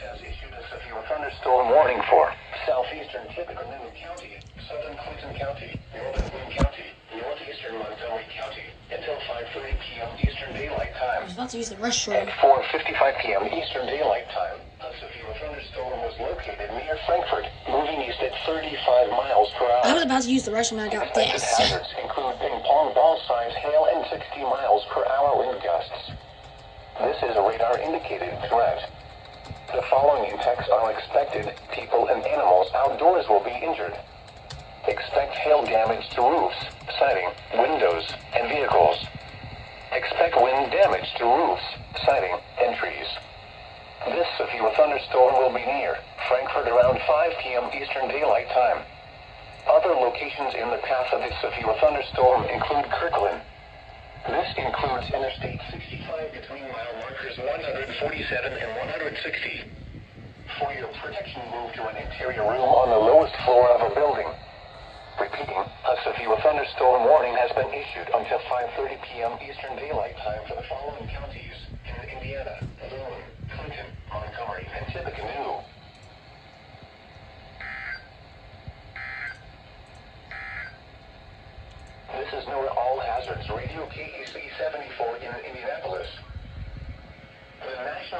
has issued a severe thunderstorm warning for southeastern Tippecanoe County, southern Clinton County, northern Boone County, northeastern Montgomery County until 5:30 p.m. Eastern Daylight Time. I was about to use the restroom. At 4:55 p.m. Eastern Daylight Time, a severe thunderstorm was located near Frankfort, moving east at 35 miles per hour. I was about to use the restroom and I got Expected this. hazards include ping-pong ball-sized hail and 60 miles per hour wind gusts. This is a radar-indicated threat. The following impacts are expected. People and animals outdoors will be injured. Expect hail damage to roofs, siding, windows, and vehicles. Expect wind damage to roofs, siding, and trees. This severe thunderstorm will be near Frankfort around 5 p.m. Eastern Daylight Time. Other locations in the path of this severe thunderstorm include Kirkland. This includes Interstate 65 between mile markers 147 and 160. For your protection, move to an interior room on the lowest floor of a building. Repeating, a severe thunderstorm warning has been issued until 5:30 p.m. Eastern Daylight Time for the following counties in Indiana: Boone, Clinton, Montgomery, and Tippecanoe. This is NOAA All Hazards Radio KEC 74 in Indianapolis. The National